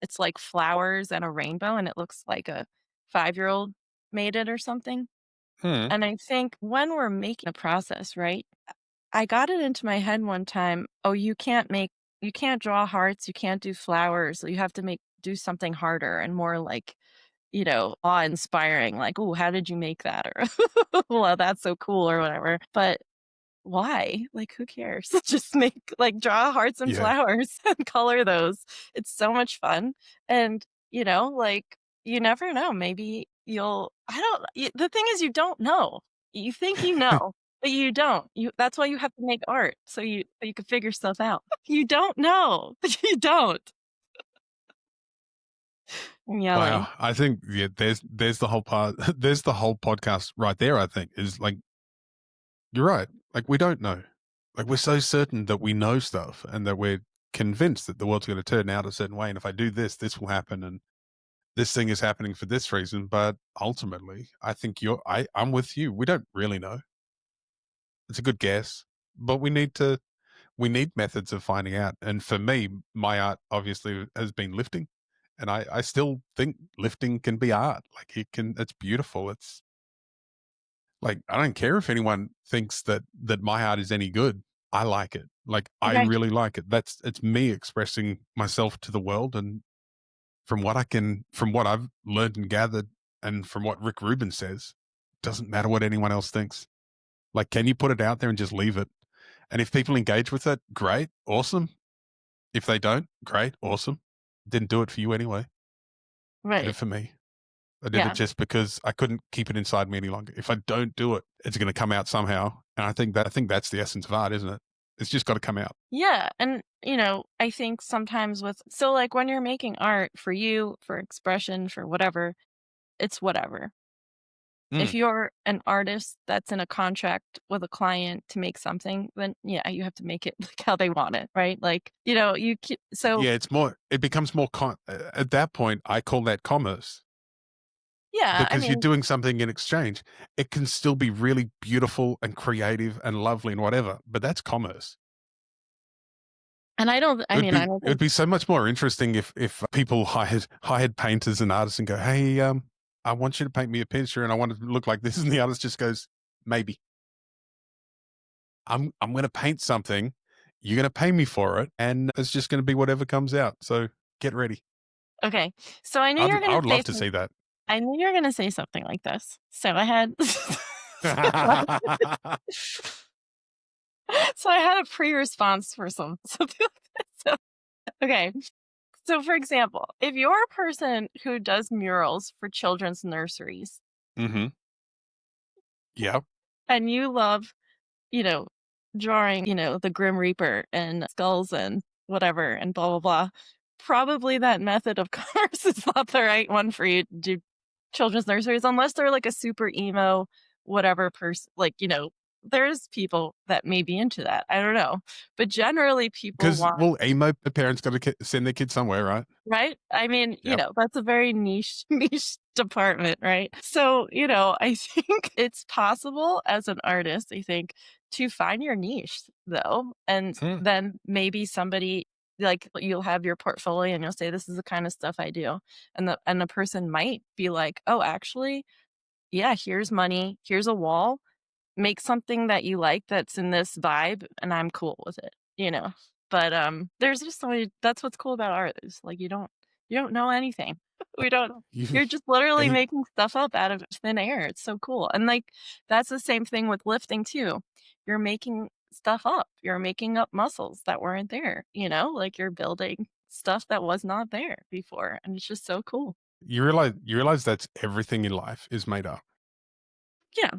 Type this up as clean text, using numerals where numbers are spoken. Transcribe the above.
It's like flowers and a rainbow, and it looks like a 5-year-old made it or something. Hmm. And I think when we're making a process, right? I got it into my head one time, "Oh, you can't draw hearts, you can't do flowers, so you have to do something harder and more like, awe-inspiring, like, oh, how did you make that?" Or, "Well, that's so cool," or whatever. But why? Like, who cares? Just draw hearts and Yeah. flowers and color those. It's so much fun. And, you never know. Maybe I don't, the thing is, you don't know. You think you know, but you don't. That's why you have to make art. So you can figure stuff out. You don't know. You don't. I'm yelling. Wow. I think there's the whole part. There's the whole podcast right there. I think is like you're right. Like we don't know. Like we're so certain that we know stuff and that we're convinced that the world's going to turn out a certain way. And if I do this, this will happen. And this thing is happening for this reason. But ultimately, I think I'm with you. We don't really know. It's a good guess, but we need methods of finding out. And for me, my art obviously has been lifting. And I still think lifting can be art. Like it's beautiful. It's like I don't care if anyone thinks that my art is any good. I like it. Like I Okay. really like it. It's me expressing myself to the world. And from what I've learned and gathered and from what Rick Rubin says, doesn't matter what anyone else thinks. Like, can you put it out there and just leave it? And if people engage with it, great, awesome. If they don't, great, awesome. Didn't do it for you anyway. Did it Right. for me. I did it Yeah. just because I couldn't keep it inside me any longer. If I don't do it, it's going to come out somehow. And I think that's the essence of art, isn't it? It's just got to come out. Yeah, and, I think sometimes like, when you're making art for you, for expression, for whatever, it's whatever. If Mm. you're an artist that's in a contract with a client to make something, then, yeah, you have to make it, like, how they want it, right? Like, so Yeah, it becomes at that point, I call that commerce yeah, I because you're mean doing something in exchange. It can still be really beautiful and creative and lovely and whatever, but that's commerce. and I don't It would think be so much more interesting if people hired painters and artists and go, "Hey, I want you to paint me a picture, and I want it to look like this," and the artist just goes, "Maybe I'm going to paint something. You're going to pay me for it, and it's just going to be whatever comes out. So get ready." okay. So I knew you were I gonna would say love to see that. I knew you were gonna say something like this. So I had so I had a pre-response for something like this. So, okay. So, for example, if you're a person who does murals for children's nurseries Hmm. Yeah. and you love, you know, drawing, the Grim Reaper and skulls and whatever and blah, blah, blah, probably that method of commerce is not the right one for you to do children's nurseries unless they're like a super emo, whatever person, there's people that may be into that. I don't know. But generally, people Because want. well, emo parents got to send their kids somewhere, right? Right? I mean, Yep. that's a very niche niche department, right? So, I think it's possible as an artist, I think, to find your niche though, and Mm. then maybe somebody like you'll have your portfolio and you'll say this is the kind of stuff I do. And the person might be like, "Oh, actually, yeah, here's money, here's a wall. Make something that you like that's in this vibe and I'm cool with it, you know? But, there's just so many that's what's cool about art is, like, you don't know anything. We don't You, You're just literally any, making stuff up out of thin air. It's so cool. And, like, that's the same thing with lifting too. You're making stuff up. You're making up muscles that weren't there, Like, you're building stuff that was not there before, and it's just so cool. you realize that's everything in life is made up. Yeah.